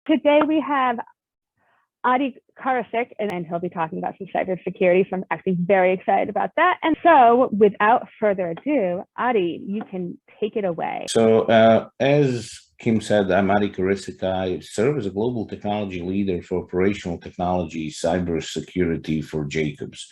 Today we have Adi Karisik, and he'll be talking about some cybersecurity. So I'm actually very excited about that. And so without further ado, Adi, you can take it away. So as Kim said, I'm Adi Karisik. I serve as a global technology leader for operational technology, cybersecurity for Jacobs.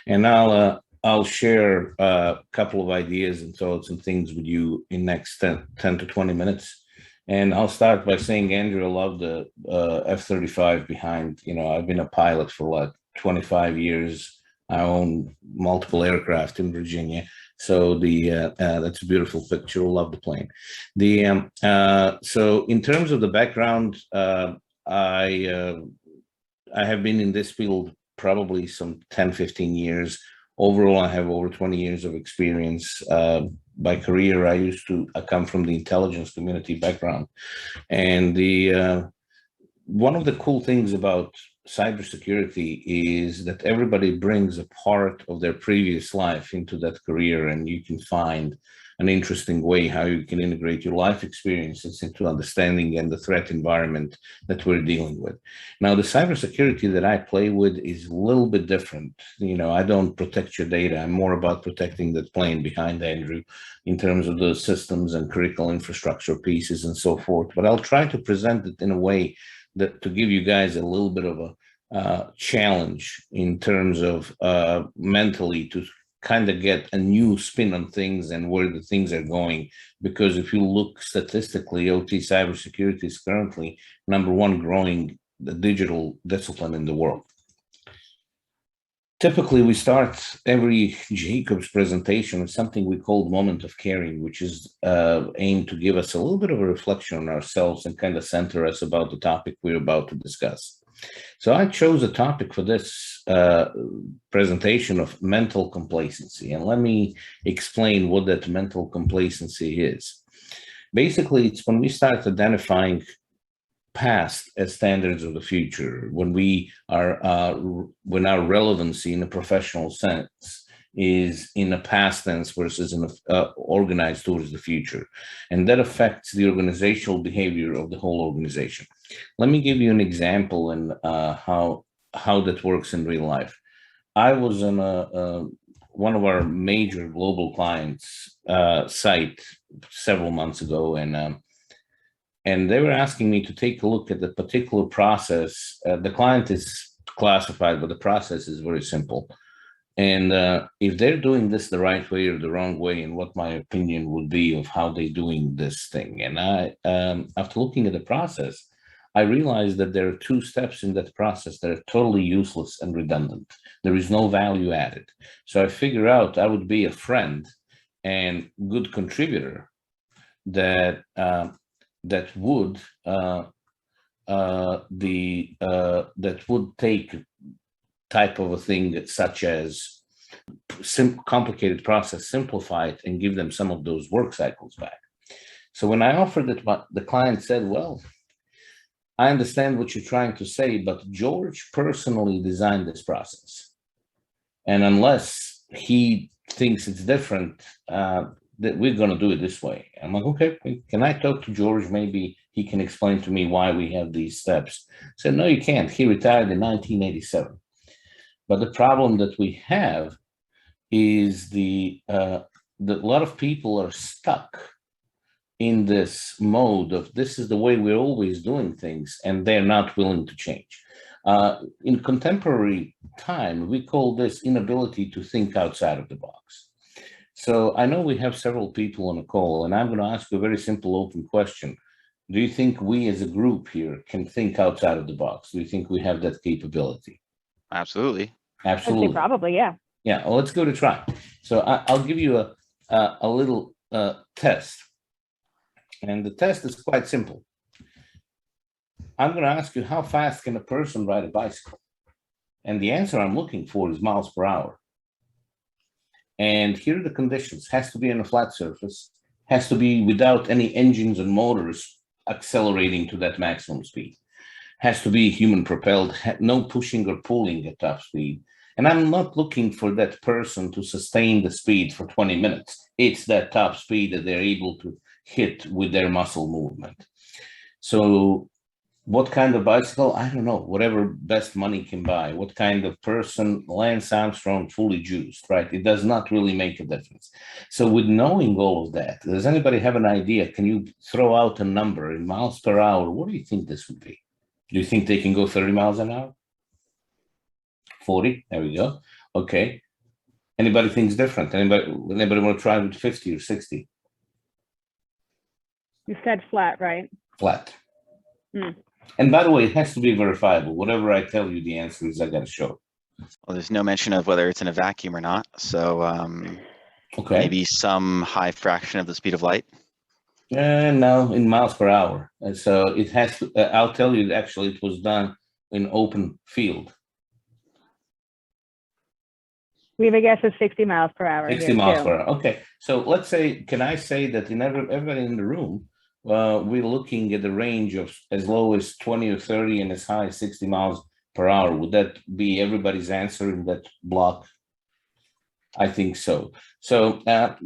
And I'll share a couple of ideas and thoughts and things with you in next 10 to 20 minutes. And I'll start by saying, Andrew, I love the F-35 behind. I've been a pilot for like 25 years. I own multiple aircraft in Virginia. So that's a beautiful picture. Love the plane. So in terms of the background, I have been in this field probably some 10, 15 years. Overall, I have over 20 years of experience. By career, I come from the intelligence community background. And one of the cool things about cybersecurity is that everybody brings a part of their previous life into that career, and you can find an interesting way how you can integrate your life experiences into understanding and the threat environment that we're dealing with. Now, the cybersecurity that I play with is a little bit different. I don't protect your data. I'm more about protecting that plane behind Andrew in terms of the systems and critical infrastructure pieces and so forth. But I'll try to present it in a way that to give you guys a little bit of a challenge in terms of mentally to kind of get a new spin on things and where the things are going. Because if you look statistically, OT cybersecurity is currently #1 growing the digital discipline in the world. Typically, we start every Jacobs presentation with something we call moment of caring, which is aimed to give us a little bit of a reflection on ourselves and kind of center us about the topic we're about to discuss. So I chose a topic for this presentation of mental complacency. And let me explain what that mental complacency is. Basically, it's when we start identifying past as standards of the future, when our relevancy in a professional sense is in a past tense versus in organized towards the future. And that affects the organizational behavior of the whole organization. Let me give you an example and how that works in real life. I was on one of our major global clients' site several months ago, and they were asking me to take a look at the particular process. The client is classified, but the process is very simple. And if they're doing this the right way or the wrong way, and what my opinion would be of how they're doing this thing. And after looking at the process, I realized that there are 2 steps in that process that are totally useless and redundant. There is no value added. So I figured out I would be a friend and good contributor that would take type of a thing such as complicated process, simplify it, and give them some of those work cycles back. So when I offered it, the client said, well, I understand what you're trying to say, but George personally designed this process. And unless he thinks it's different, that we're going to do it this way. I'm like, okay, can I talk to George? Maybe he can explain to me why we have these steps. I said, no, you can't. He retired in 1987. But the problem that we have is that a lot of people are stuck in this mode of this is the way we're always doing things, and they're not willing to change. In contemporary time, we call this inability to think outside of the box. So I know we have several people on the call, and I'm going to ask you a very simple open question. Do you think we as a group here can think outside of the box? Do you think we have that capability? Absolutely. Absolutely. Probably, yeah. Yeah, well, let's go to try. So I'll give you a little test. And the test is quite simple. I'm going to ask you, how fast can a person ride a bicycle? And the answer I'm looking for is miles per hour. And here are the conditions. Has to be on a flat surface, has to be without any engines and motors accelerating to that maximum speed, has to be human propelled, no pushing or pulling at top speed. And I'm not looking for that person to sustain the speed for 20 minutes. It's that top speed that they're able to hit with their muscle movement. So What kind of bicycle? I don't know. Whatever best money can buy. What kind of person? Lance Armstrong, fully juiced, right? It does not really make a difference. So with knowing all of that, does anybody have an idea? Can you throw out a number in miles per hour? What do you think this would be? Do you think they can go 30 miles an hour? 40? There we go. Okay. Anybody thinks different? Anybody want to try with 50 or 60? You said flat, right? Flat. And by the way, it has to be verifiable. Whatever I tell you the answer is, I got to show. Well, there's no mention of whether it's in a vacuum or not. So Okay. maybe some high fraction of the speed of light. No, in miles per hour. And so it has to, I'll tell you, actually, it was done in open field. We have a guess of 60 miles per hour. 60 miles per hour. Okay. So let's say, can I say that in everybody in the room, we're looking at the range of as low as 20 or 30 and as high as 60 miles per hour. Would that be everybody's answer in that block? I think so. So, and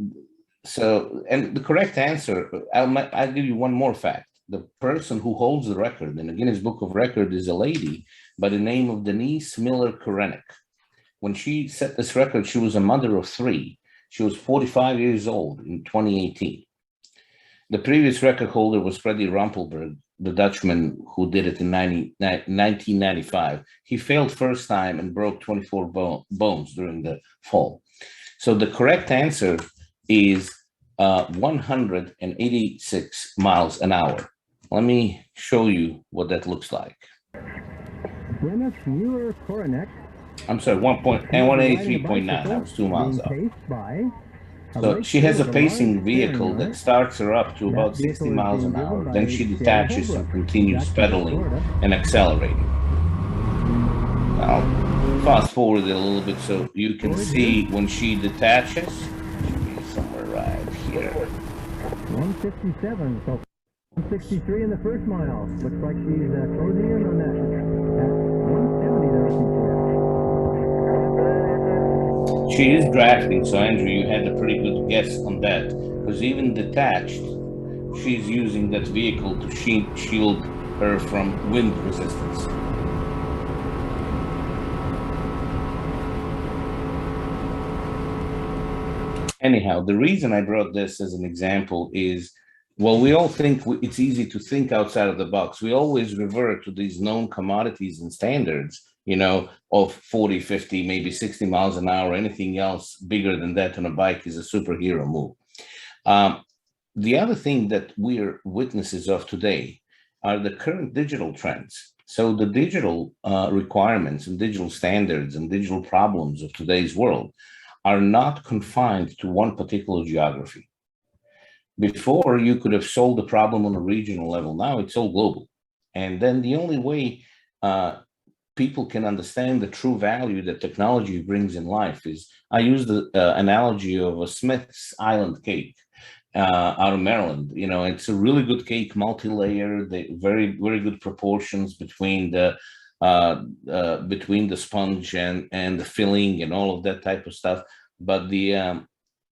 the correct answer, I'll give you one more fact. The person who holds the record in the Guinness Book of Record is a lady by the name of Denise Miller Korenik. When she set this record, she was a mother of 3. She was 45 years old in 2018. The previous record holder was Freddie Rumpelberg, the Dutchman who did it in 1995. He failed first time and broke 24 bones during the fall. So the correct answer is 186 miles an hour. Let me show you what that looks like. Dennis Mueller Korenek. I'm sorry, 183.9. That was 2 miles out. So she has a pacing vehicle that starts her up to about 60 miles an hour. Then she detaches and continues pedaling and accelerating. I'll fast forward it a little bit so you can see when she detaches. Should be somewhere right here. 157, so 163 in the first mile. Looks like she's closing in on that. At 170 they're looking for. She is drafting, so Andrew, you had a pretty good guess on that, because even detached, she's using that vehicle to shield her from wind resistance. Anyhow, the reason I brought this as an example is, well, we all think it's easy to think outside of the box. We always revert to these known commodities and standards, you know, of 40, 50, maybe 60 miles an hour. Anything else bigger than that on a bike is a superhero move. The other thing that we're witnesses of today are the current digital trends. So the digital requirements and digital standards and digital problems of today's world are not confined to one particular geography. Before, you could have solved the problem on a regional level. Now it's all global. And then the only way people can understand the true value that technology brings in life is, I use the analogy of a Smith's Island cake out of Maryland. You know, it's a really good cake, multi-layered, very, very good proportions between the sponge and the filling and all of that type of stuff. But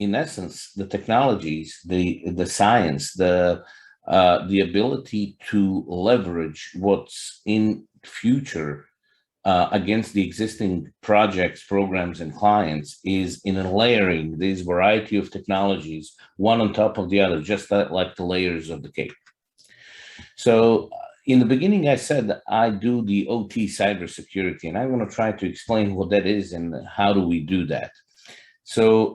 in essence, the technologies, the science, the ability to leverage what's in future against the existing projects, programs, and clients is in a layering this variety of technologies, one on top of the other, just like the layers of the cake. So in the beginning, I said I do the OT cybersecurity, and I want to try to explain what that is and how do we do that. So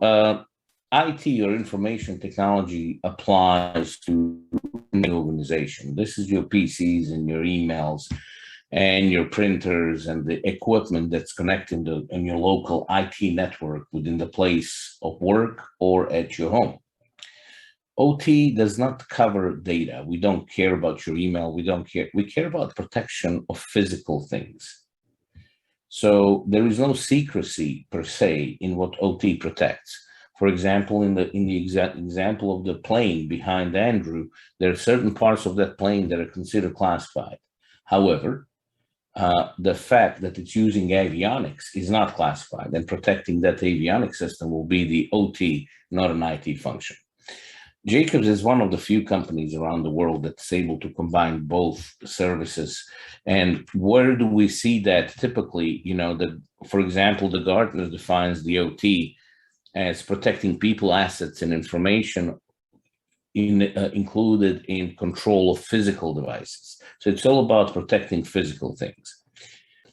IT, or information technology, applies to any organization. This is your PCs and your emails and your printers and the equipment that's connected in your local IT network within the place of work or at your home. OT does not cover data. We don't care about your email. We care about protection of physical things. So there is no secrecy per se in what OT protects. For example, in the example of the plane behind Andrew, there are certain parts of that plane that are considered classified. However, the fact that it's using avionics is not classified, and protecting that avionics system will be the OT, not an IT function. Jacobs is one of the few companies around the world that's able to combine both services. And where do we see that typically? For example, the Gartner defines the OT as protecting people, assets, and information included in control of physical devices. So it's all about protecting physical things.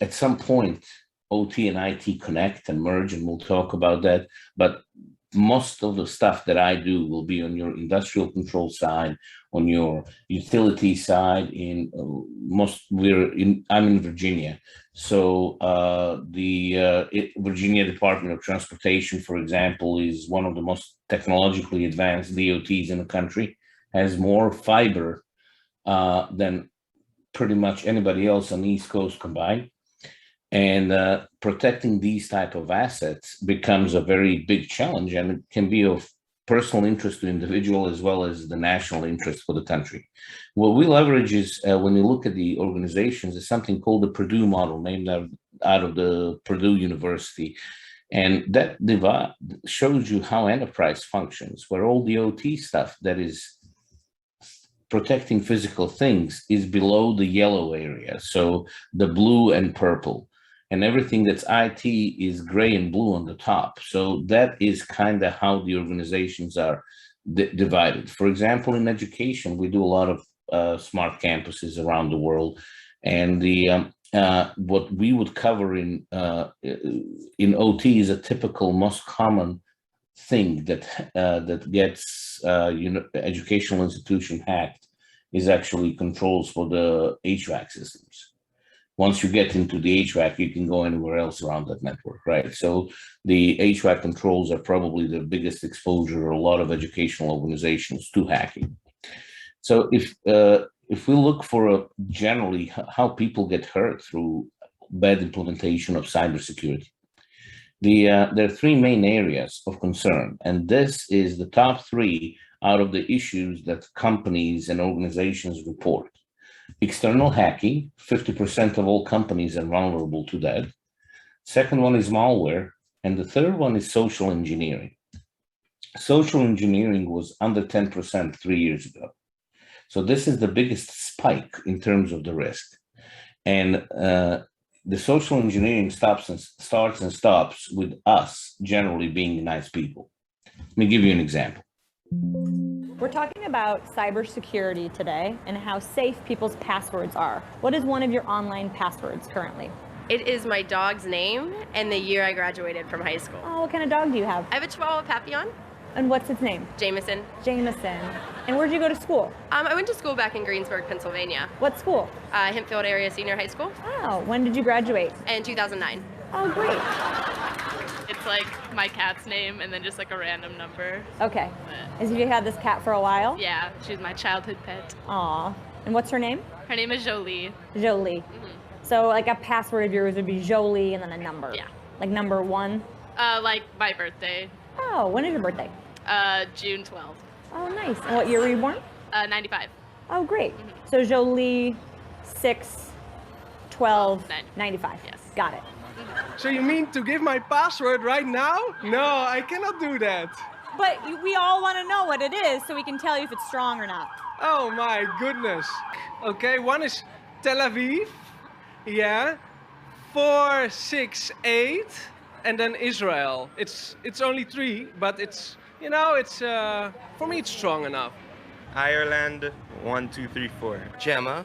At some point, OT and IT connect and merge, and we'll talk about that. But most of the stuff that I do will be on your industrial control side, on your utility side. I'm in Virginia, so the Virginia Department of Transportation, for example, is one of the most technologically advanced DOTs in the country. Has more fiber than pretty much anybody else on the East Coast combined. And protecting these type of assets becomes a very big challenge, and it can be of personal interest to individual as well as the national interest for the country. What we leverage is, when you look at the organizations, is something called the Purdue model, named out of the Purdue University. And that shows you how enterprise functions, where all the OT stuff that is protecting physical things is below the yellow area, so the blue and purple. And everything that's IT is gray and blue on the top. So that is kind of how the organizations are divided. For example, in education, we do a lot of smart campuses around the world. And what we would cover in OT is a typical, most common thing that gets educational institution hacked is actually controls for the HVAC systems. Once you get into the HVAC, you can go anywhere else around that network, right? So the HVAC controls are probably the biggest exposure of a lot of educational organizations to hacking. So if we look for generally how people get hurt through bad implementation of cybersecurity, there are three main areas of concern, and this is the top three out of the issues that companies and organizations report. External hacking, 50% of all companies are vulnerable to that. Second one is malware. And the third one is social engineering. Social engineering was under 10% 3 years ago. So this is the biggest spike in terms of the risk. And the social engineering starts and stops with us generally being nice people. Let me give you an example. We're talking about cybersecurity today and how safe people's passwords are. What is one of your online passwords currently? It is my dog's name and the year I graduated from high school. Oh, what kind of dog do you have? I have a Chihuahua Papillon. And what's its name? Jameson. Jameson. And where'd you go to school? I went to school back in Greensburg, Pennsylvania. What school? Hempfield Area Senior High School. Oh, when did you graduate? In 2009. Oh, great. It's like my cat's name and then just like a random number. Okay. Have you had this cat for a while? Yeah, she's my childhood pet. Aw. And what's her name? Her name is Jolie. Jolie. So like a password of yours would be Jolie and then a number. Yeah. Like number 1? Like my birthday. Oh, when is your birthday? June 12th. Oh, nice. And what year were you born? 95. Oh, great. So Jolie, 6/12/95. Yes. Got it. So you mean to give my password right now? No, I cannot do that. But we all want to know what it is so we can tell you if it's strong or not. Oh my goodness. Okay, one is Tel Aviv. Yeah. 468. And then Israel. It's only 3, but it's, for me it's strong enough. Ireland, 1, 2, 3, 4. Gemma,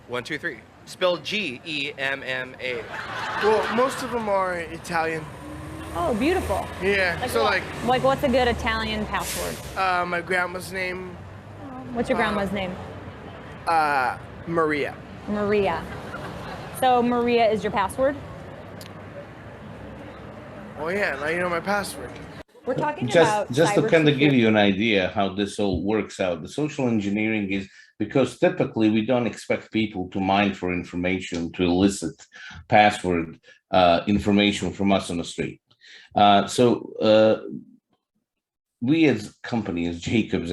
1, 2, 3. Spelled Gemma. Well, most of them are Italian. Oh, beautiful. Yeah, Like so what? Like what's a good Italian password? my grandma's name. What's your grandma's name? Maria. Maria. So Maria is your password? Oh yeah, now you know my password. We're talking about just to kind of give you an idea how this all works out. The social engineering is because typically we don't expect people to mine for information to elicit password information from us on the street. We as company, as Jacobs,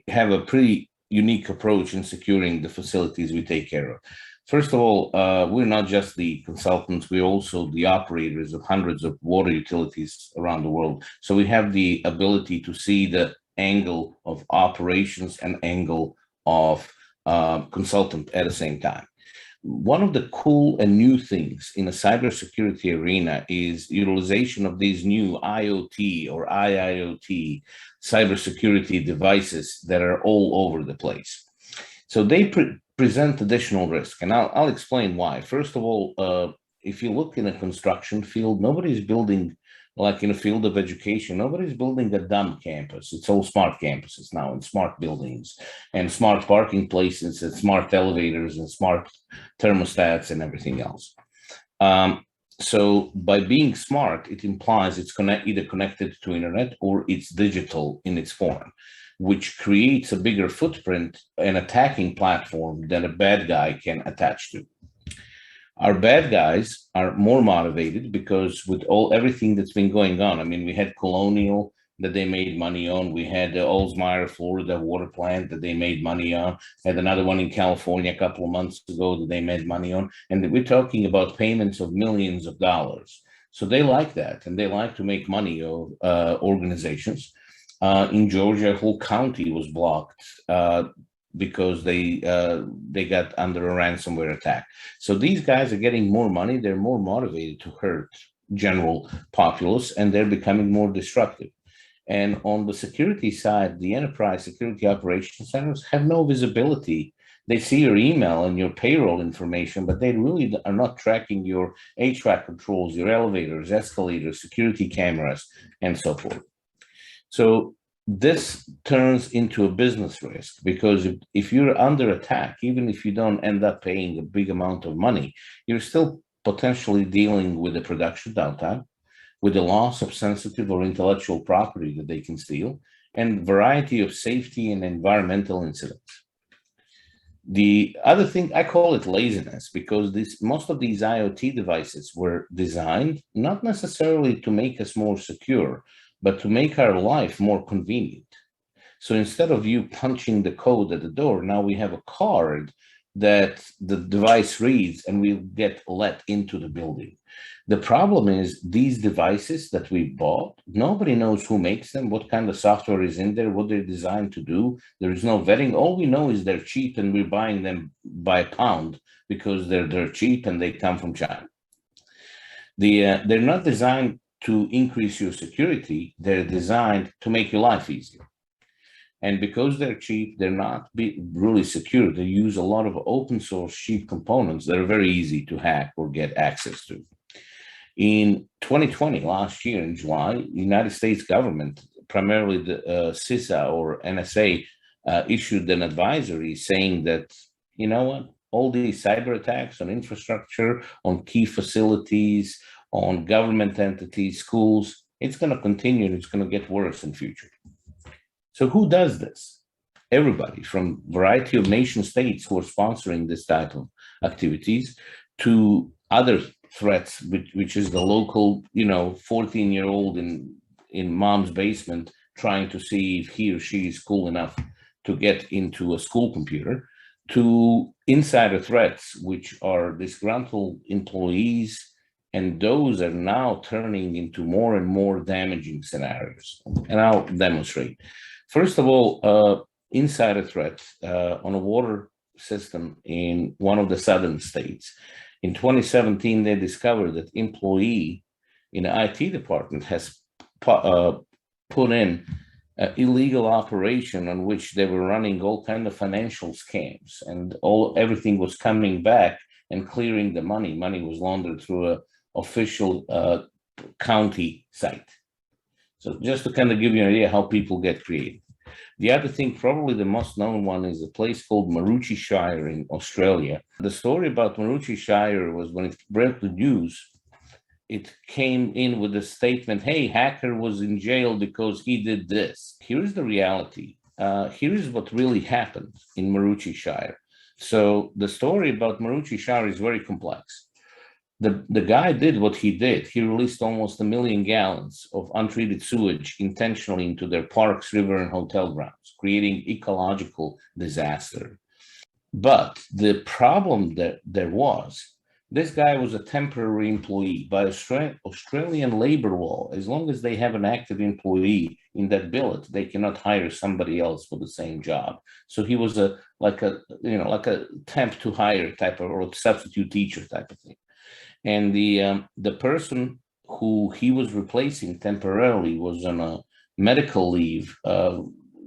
have a pretty unique approach in securing the facilities we take care of. First of all, we're not just the consultants, we're also the operators of hundreds of water utilities around the world. So we have the ability to see the angle of operations and angle of consultant at the same time. One of the cool and new things in the cybersecurity arena is utilization of these new IoT or IIoT cybersecurity devices that are all over the place. So they present additional risk, and I'll explain why. First of all, if you look in a construction field, nobody's building, like in a field of education, nobody's building a dumb campus. It's all smart campuses now, and smart buildings, and smart parking places, and smart elevators, and smart thermostats, and everything else. So by being smart, it implies it's either connected to internet or it's digital in its form, which creates a bigger footprint and attacking platform that a bad guy can attach to. Our bad guys are more motivated because with everything that's been going on, I mean, we had Colonial that they made money on. We had the Oldsmar, Florida water plant that they made money on. Had another one in California a couple of months ago that they made money on. And we're talking about payments of millions of dollars. So they like that, and they like to make money of organizations. In Georgia, a whole county was blocked because they got under a ransomware attack. So these guys are getting more money. They're more motivated to hurt general populace, and they're becoming more destructive. And on the security side, the enterprise security operations centers have no visibility. They see your email and your payroll information, but they really are not tracking your HVAC controls, your elevators, escalators, security cameras, and so forth. So this turns into a business risk, because if you're under attack, even if you don't end up paying a big amount of money, you're still potentially dealing with the production downtime, with the loss of sensitive or intellectual property that they can steal, and variety of safety and environmental incidents. The other thing, I call it laziness, because most of these IoT devices were designed not necessarily to make us more secure, but to make our life more convenient. So instead of you punching the code at the door, now we have a card that the device reads and we'll get let into the building. The problem is these devices that we bought, nobody knows who makes them, what kind of software is in there, what they're designed to do. There is no vetting. All we know is they're cheap, and we're buying them by a pound because they're cheap and they come from China. They're not designed to increase your security. They're designed to make your life easier. And because they're cheap, they're not really secure. They use a lot of open source cheap components that are very easy to hack or get access to. In 2020, last year in July, the United States government, primarily the CISA or NSA, issued an advisory saying that, you know what, all these cyber attacks on infrastructure, on key facilities, on government entities, schools, it's going to continue, and it's going to get worse in future. So who does this? Everybody, from a variety of nation states who are sponsoring this type of activities to other threats, which is the local, 14-year-old in mom's basement trying to see if he or she is cool enough to get into a school computer, to insider threats, which are disgruntled employees, and those are now turning into more and more damaging scenarios. And I'll demonstrate. First of all, insider threats on a water system in one of the southern states. In 2017, they discovered that employee in the IT department has put in illegal operation on which they were running all kind of financial scams, and everything was coming back and clearing the money. Money was laundered through a official county site. So just to kind of give you an idea how people get creative. The other thing, probably the most known one, is a place called Maroochy Shire in Australia. The story about Maroochy Shire was when it broke the news, it came in with a statement, hey, hacker was in jail because he did this. Here's the reality. Here is what really happened in Maroochy Shire. So the story about Maroochy Shire is very complex. The guy did what he did. He released almost 1 million gallons of untreated sewage intentionally into their parks, river, and hotel grounds, creating ecological disaster. But the problem that there was This guy was a temporary employee. By Australian labor law, as long as they have an active employee in that billet, they cannot hire somebody else for the same job. So he was like a temp to hire type of, or substitute teacher type of thing. And the person who he was replacing temporarily was on a medical leave,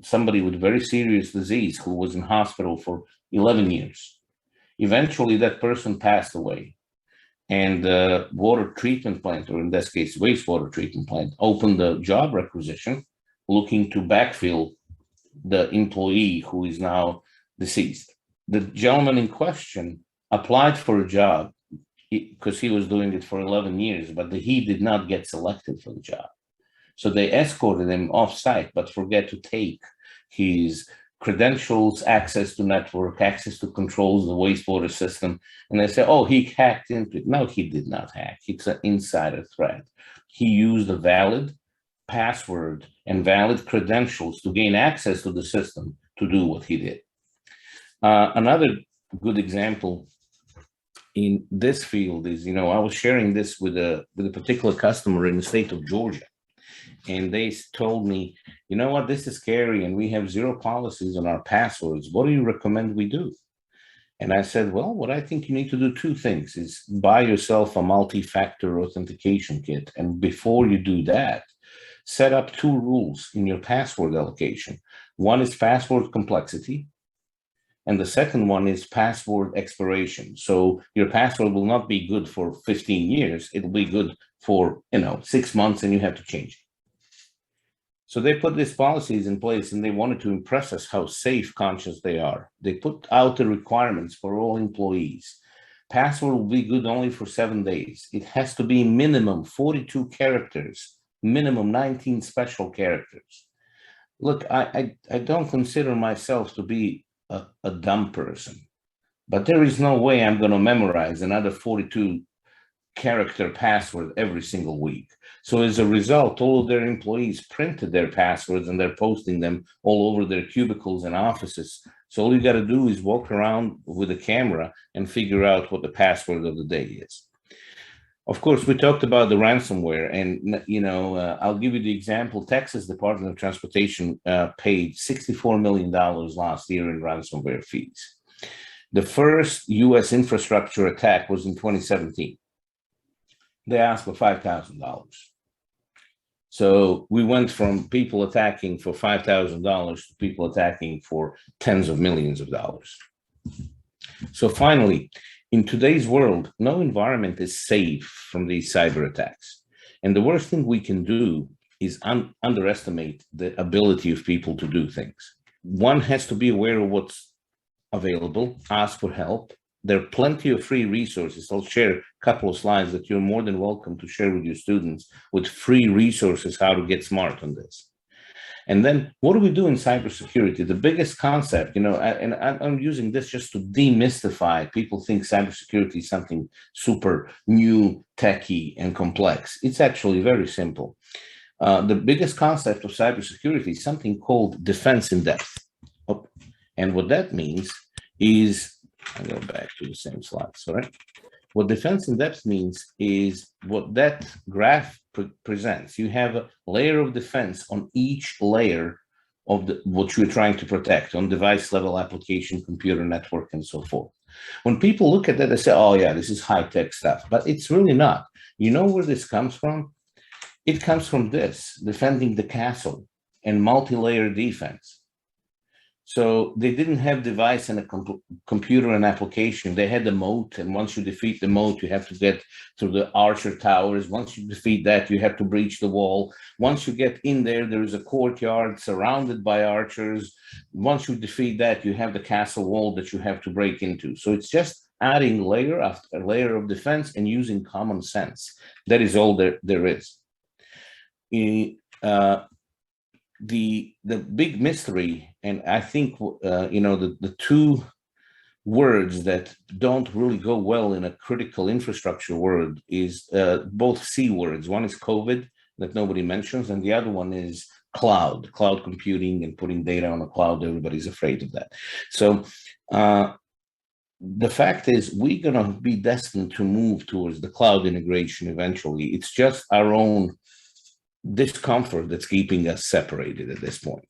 somebody with very serious disease who was in hospital for 11 years. Eventually, that person passed away, and the water treatment plant, or in this case, wastewater treatment plant, opened the job requisition looking to backfill the employee who is now deceased. The gentleman in question applied for a job because he was doing it for 11 years, but he did not get selected for the job. So they escorted him off site, but forget to take his credentials, access to network, access to controls, the wastewater system. And they say, oh, he hacked into it. No, he did not hack. It's an insider threat. He used a valid password and valid credentials to gain access to the system to do what he did. Another good example in this field is, I was sharing this with a particular customer in the state of Georgia. And they told me, you know what, this is scary and we have zero policies on our passwords. What do you recommend we do? And I said, well, what I think you need to do two things is buy yourself a multi-factor authentication kit. And before you do that, set up two rules in your password allocation. One is password complexity. And the second one is password expiration. So your password will not be good for 15 years. It'll be good for, 6 months and you have to change it. So they put these policies in place and they wanted to impress us how safe conscious they are. They put out the requirements for all employees. Password will be good only for 7 days. It has to be minimum 42 characters, minimum 19 special characters. Look, I don't consider myself to be a dumb person, but there is no way I'm going to memorize another 42 character password every single week. So as a result, all of their employees printed their passwords and they're posting them all over their cubicles and offices. So all you got to do is walk around with a camera and figure out what the password of the day is. Of course, we talked about the ransomware, and I'll give you the example. Texas Department of Transportation paid $64 million last year in ransomware fees. The first U.S. infrastructure attack was in 2017. They asked for $5,000. So we went from people attacking for $5,000 to people attacking for tens of millions of dollars. So finally, in today's world, no environment is safe from these cyber attacks. And the worst thing we can do is underestimate the ability of people to do things. One has to be aware of what's available, ask for help. There are plenty of free resources. I'll share a couple of slides that you're more than welcome to share with your students with free resources, how to get smart on this. And then what do we do in cybersecurity? The biggest concept, and I'm using this just to demystify. People think cybersecurity is something super new, techy, and complex. It's actually very simple. The biggest concept of cybersecurity is something called defense in depth. And what that means is, I'll go back to the same slide, sorry. What defense in depth means is what that graph presents. You have a layer of defense on each layer of what you're trying to protect, on device level, application, computer, network, and so forth. When people look at that, they say, oh yeah, this is high-tech stuff, but it's really not. You know where this comes from? It comes from this, defending the castle and multi-layer defense. So they didn't have device and a computer and application. They had the moat, and once you defeat the moat, you have to get to the archer towers. Once you defeat that, you have to breach the wall. Once you get in there, there is a courtyard surrounded by archers. Once you defeat that, you have the castle wall that you have to break into. So it's just adding layer after layer of defense and using common sense. That is all there is. The big mystery, and I think the two words that don't really go well in a critical infrastructure world is both C words. One is COVID, that nobody mentions, and the other one is cloud computing and putting data on the cloud. Everybody's afraid of that. So the fact is we're going to be destined to move towards the cloud integration eventually. It's just our own discomfort that's keeping us separated at this point.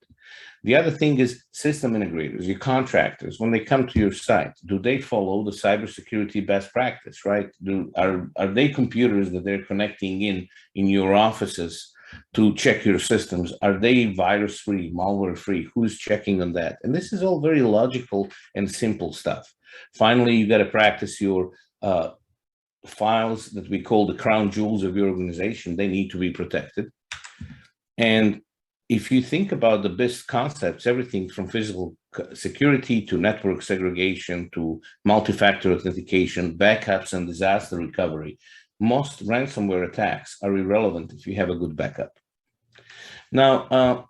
The other thing is system integrators, your contractors, when they come to your site, do they follow the cybersecurity best practice, right? Are they computers that they're connecting in your offices to check your systems? Are they virus-free, malware-free? Who's checking on that? And this is all very logical and simple stuff. Finally, you got to practice your files that we call the crown jewels of your organization. They need to be protected. And if you think about the best concepts, everything from physical security to network segregation to multi-factor authentication, backups and disaster recovery, most ransomware attacks are irrelevant if you have a good backup. Now,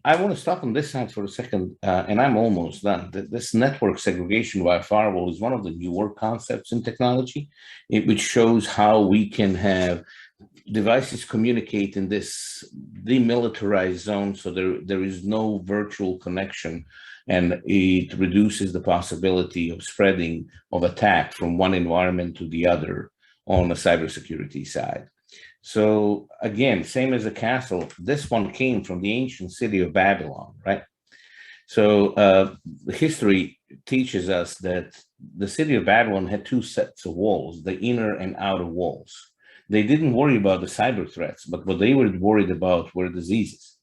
I want to stop on this side for a second, and I'm almost done. This network segregation via firewall is one of the newer concepts in technology, which shows how we can have devices communicate in this demilitarized zone, so there is no virtual connection, and it reduces the possibility of spreading of attack from one environment to the other on the cybersecurity side. So again, same as a castle, this one came from the ancient city of Babylon, right? So history teaches us that the city of Babylon had two sets of walls, the inner and outer walls. They didn't worry about the cyber threats, but what they were worried about were diseases.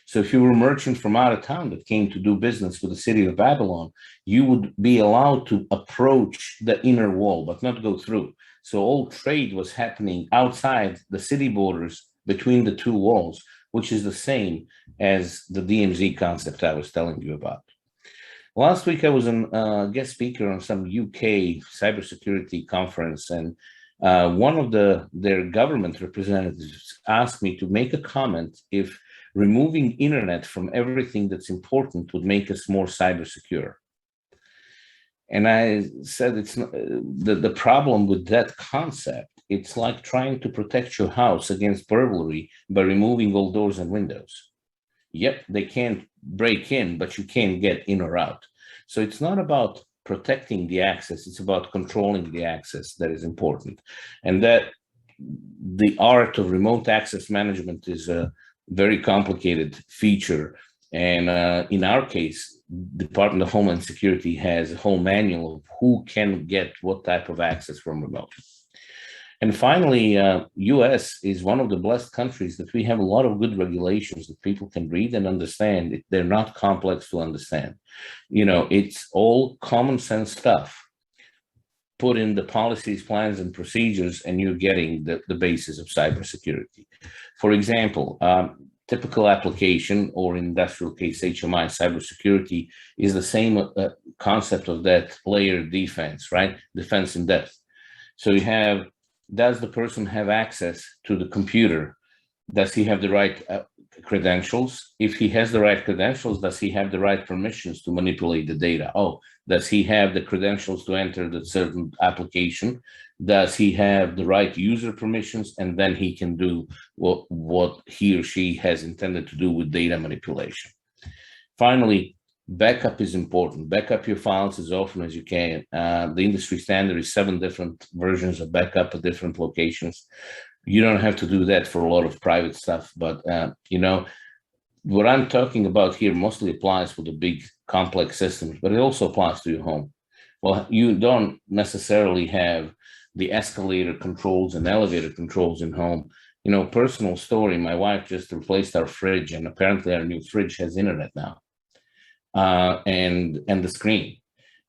So if you were a merchant from out of town that came to do business with the city of Babylon, you would be allowed to approach the inner wall, but not go through. So all trade was happening outside the city borders between the two walls, which is the same as the DMZ concept I was telling you about. Last week, I was a guest speaker on some UK cybersecurity conference, and one of their government representatives asked me to make a comment if removing internet from everything that's important would make us more cyber secure. And I said, it's not, the problem with that concept, it's like trying to protect your house against burglary by removing all doors and windows. Yep, they can't break in, but you can't get in or out. So it's not about protecting the access, it's about controlling the access that is important. And that the art of remote access management is a very complicated feature. And in our case, Department of Homeland Security has a whole manual of who can get what type of access from remote. And finally, US is one of the blessed countries that we have a lot of good regulations that people can read and understand. They're not complex to understand. You know, it's all common sense stuff. Put in the policies, plans, and procedures, and you're getting the basis of cybersecurity. For example, typical application, or in industrial case HMI, cybersecurity is the same concept of that layered defense, right? Defense in depth. So you have, does the person have access to the computer? Does he have the right credentials? If he has the right credentials, does he have the right permissions to manipulate the data? Oh, does he have the credentials to enter the certain application? Does he have the right user permissions? And then he can do what he or she has intended to do with data manipulation. Finally, backup is important. Backup your files as often as you can. The industry standard is 7 different versions of backup at different locations. You don't have to do that for a lot of private stuff, but you know, what I'm talking about here mostly applies for the big complex systems, but it also applies to your home. Well, you don't necessarily have the escalator controls and elevator controls in home. You know, personal story, my wife just replaced our fridge, and apparently our new fridge has internet now. And the screen,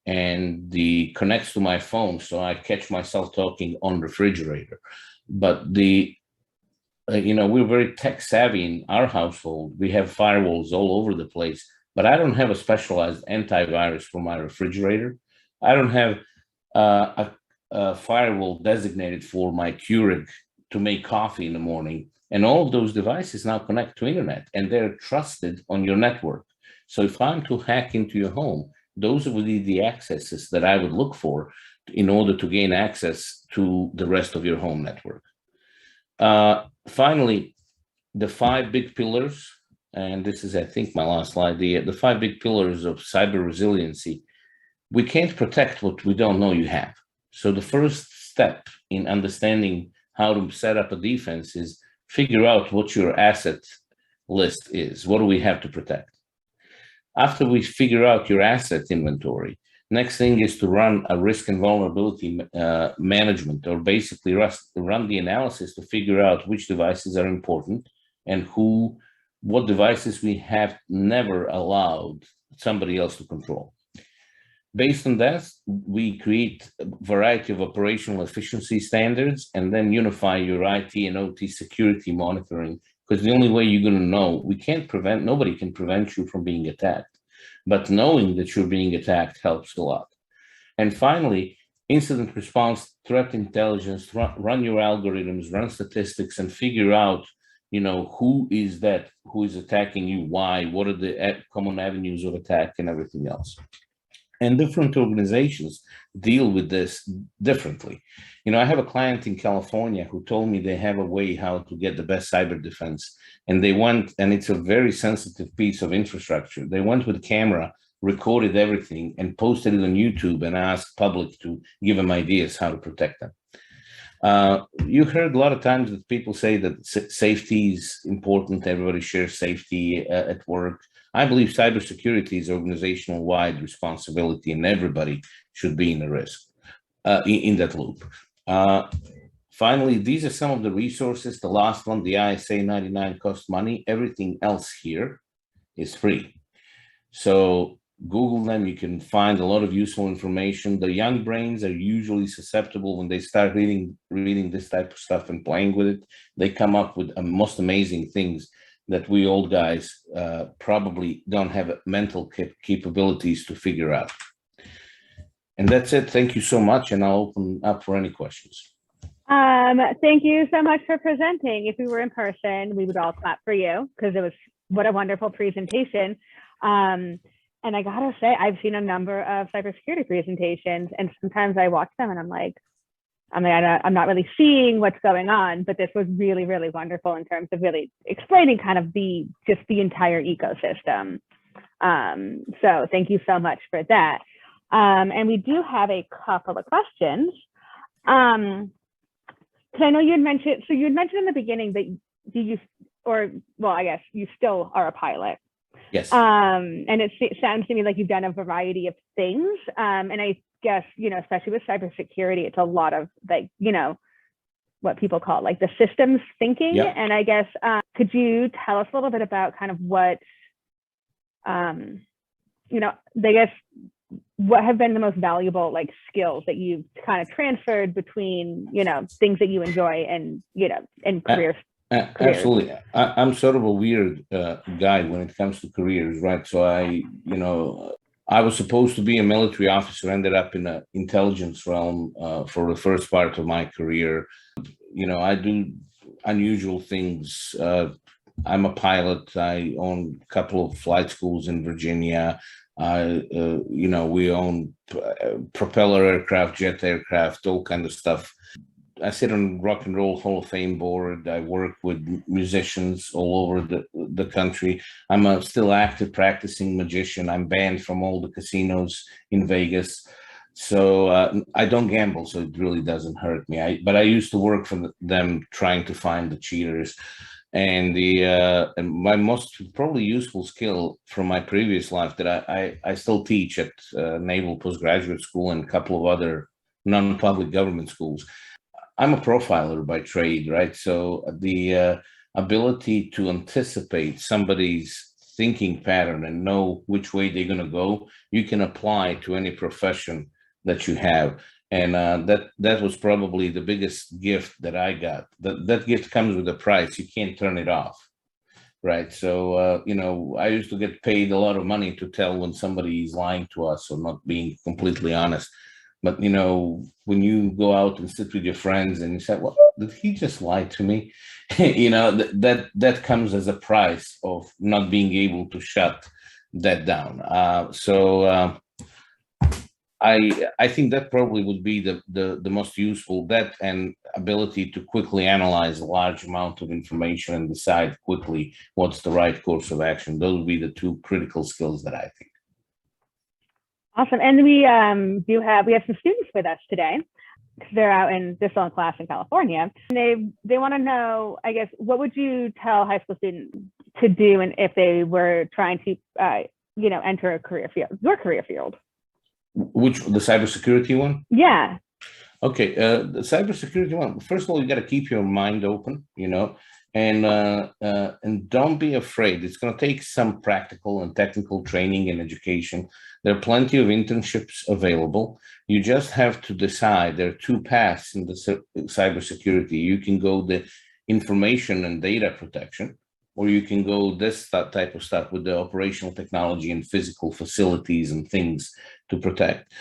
and the connects to my phone, so I catch myself talking on refrigerator. But you know, we're very tech savvy in our household. We have firewalls all over the place, but I don't have a specialized antivirus for my refrigerator. I don't have a firewall designated for my Keurig to make coffee in the morning. And all of those devices now connect to internet, and they're trusted on your network. So if I'm to hack into your home, those would be the accesses that I would look for in order to gain access to the rest of your home network. Finally, the 5 big pillars, and this is, I think, my last slide, the 5 big pillars of cyber resiliency. we can't protect what we don't know you have. So the first step in understanding how to set up a defense is figure out what your asset list is. What do we have to protect? After we figure out your asset inventory, next thing is to run a risk and vulnerability management, or basically run the analysis to figure out which devices are important and what devices we have never allowed somebody else to control. Based on that, we create a variety of operational efficiency standards and then unify your IT and OT security monitoring, because the only way you're going to know, nobody can prevent you from being attacked, but knowing that you're being attacked helps a lot. And finally, incident response, threat intelligence, run your algorithms, run statistics, and figure out, who is attacking you, why, what are the common avenues of attack, and everything else. And different organizations deal with this differently. I have a client in California who told me they have a way how to get the best cyber defense. And it's a very sensitive piece of infrastructure. They went with a camera, recorded everything, and posted it on YouTube and asked public to give them ideas how to protect them. You heard a lot of times that people say that safety is important. Everybody shares safety at work. I believe cybersecurity is organizational-wide responsibility, and everybody should be in the risk in that loop. Finally, these are some of the resources. The last one, the ISA 99, costs money. Everything else here is free. So Google them. You can find a lot of useful information. The young brains are usually susceptible when they start reading this type of stuff and playing with it. They come up with most amazing things that we old guys probably don't have mental capabilities to figure out. And that's it. Thank you so much. And I'll open up for any questions. Thank you so much for presenting. If we were in person, we would all clap for you, because what a wonderful presentation. And I gotta say, I've seen a number of cybersecurity presentations, and sometimes I watch them and I'm not really seeing what's going on, but this was really, really wonderful in terms of really explaining kind of the entire ecosystem. So thank you so much for that. And we do have a couple of questions. Because I know you had mentioned in the beginning that I guess you still are a pilot. Yes. And it sounds to me like you've done a variety of things. And I guess, especially with cybersecurity, it's a lot of what people call like the systems thinking. Yeah. And I guess, could you tell us a little bit about kind of what, what have been the most valuable skills that you've kind of transferred between, things that you enjoy and, and careers? Absolutely. I'm sort of a weird guy when it comes to careers, right? So I was supposed to be a military officer, ended up in the intelligence realm for the first part of my career. I do unusual things. I'm a pilot. I own a couple of flight schools in Virginia. We own propeller aircraft, jet aircraft, all kind of stuff. I sit on Rock and Roll Hall of Fame board. I work with musicians all over the country. I'm a still active practicing magician. I'm banned from all the casinos in Vegas. So I don't gamble, so it really doesn't hurt me. But I used to work for them trying to find the cheaters. And my most probably useful skill from my previous life that I still teach at Naval Postgraduate School and a couple of other non-public government schools. I'm a profiler by trade, right? So the ability to anticipate somebody's thinking pattern and know which way they're going to go, you can apply to any profession that you have. And that was probably the biggest gift that I got. That gift comes with a price. You can't turn it off, right? So, I used to get paid a lot of money to tell when somebody is lying to us or not being completely honest. But, when you go out and sit with your friends and you say, well, did he just lie to me? That comes as a price of not being able to shut that down. I think that probably would be the most useful, that and ability to quickly analyze a large amount of information and decide quickly what's the right course of action. Those would be the two critical skills that I think. Awesome. And we have some students with us today. They're out they're still in class in California. And they want to know, I guess, what would you tell high school students to do and if they were trying to enter a career field, your career field? Which, the cybersecurity one? Yeah. Okay, the cybersecurity one. First of all, you got to keep your mind open, and don't be afraid. It's going to take some practical and technical training and education. There are plenty of internships available. You just have to decide. There are two paths in the cybersecurity. You can go the information and data protection, or you can go that type of stuff with the operational technology and physical facilities and things to protect.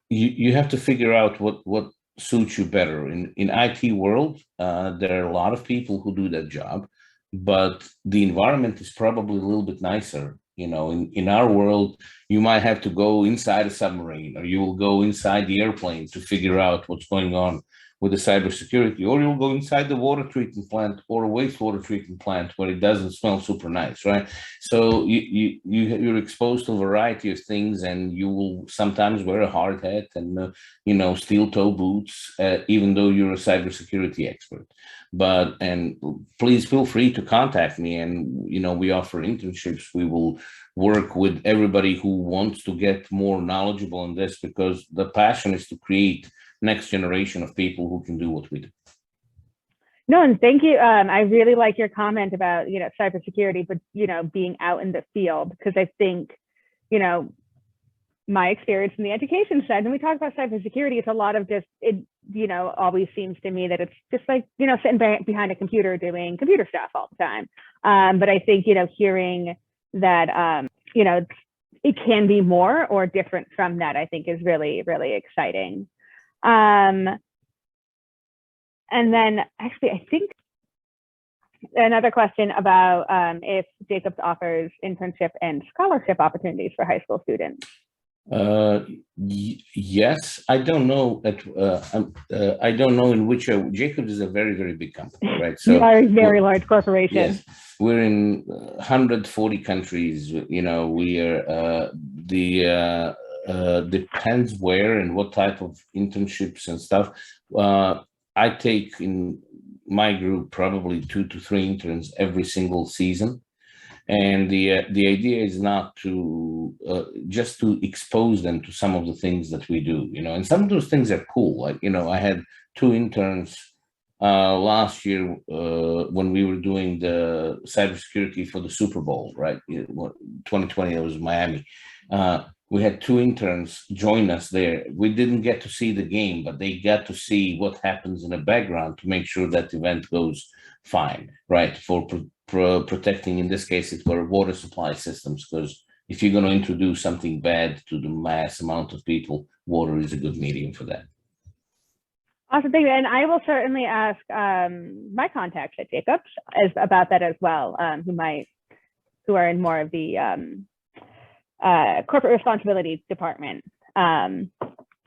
You have to figure out what suits you better. In IT world, there are a lot of people who do that job, but the environment is probably a little bit nicer. In our world, you might have to go inside a submarine, or you will go inside the airplane to figure out what's going on with the cybersecurity, or you'll go inside the water treatment plant or a wastewater treatment plant where it doesn't smell super nice, right? So you're exposed to a variety of things, and you will sometimes wear a hard hat and steel toe boots, even though you're a cybersecurity expert. And please feel free to contact me, and we offer internships. We will work with everybody who wants to get more knowledgeable in this, because the passion is to create next generation of people who can do what we do. No, and thank you. I really like your comment about, cybersecurity, but, being out in the field, because I think, my experience in the education side, when we talk about cybersecurity, it's a lot of just, it, always seems to me that it's just like, sitting behind a computer doing computer stuff all the time. But I think, hearing that, it can be more or different from that, I think is really, really exciting. And then actually, I think another question about if Jacobs offers internship and scholarship opportunities for high school students. Yes, I don't know I don't know in which Jacobs is a very, very big company, right? So you are a very large corporation. Yes, we're in 140 countries. We are depends where and what type of internships and stuff. I take in my group probably 2 to 3 interns every single season. And the idea is not to just to expose them to some of the things that we do, and some of those things are cool. Like, I had 2 interns last year when we were doing the cybersecurity for the Super Bowl, right? 2020, it was Miami. We had 2 interns join us there. We didn't get to see the game, but they got to see what happens in the background to make sure that event goes fine, right? For protecting, in this case, it were water supply systems, because if you're going to introduce something bad to the mass amount of people, water is a good medium for that. Awesome, thank you. And I will certainly ask my contacts at Jacobs about that as well, who are in more of the corporate responsibility department. And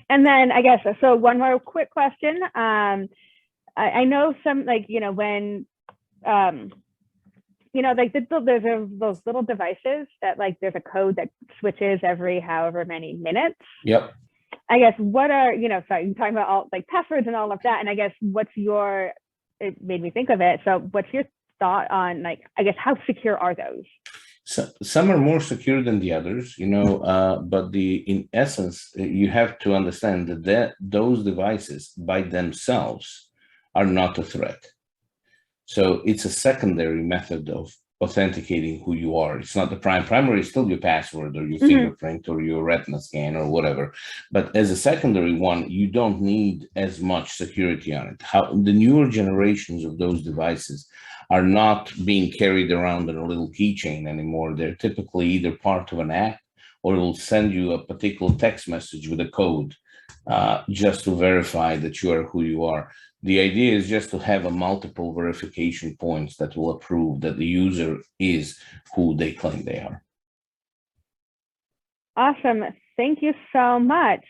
then I guess, so one more quick question. I know some, when, there's those little devices that there's a code that switches every however many minutes. Yep. I guess what are, sorry, you're talking about all passwords and all of that. And I guess it made me think of it. So what's your thought on I guess, how secure are those? So, some are more secure than the others, but in essence, you have to understand that those devices by themselves are not a threat. So it's a secondary method of authenticating who you are. It's not the primary is still your password or your fingerprint or your retina scan or whatever. But as a secondary one, you don't need as much security on it. The newer generations of those devices are not being carried around in a little keychain anymore. They're typically either part of an app, or it will send you a particular text message with a code just to verify that you are who you are. The idea is just to have a multiple verification points that will prove that the user is who they claim they are. Awesome. Thank you so much.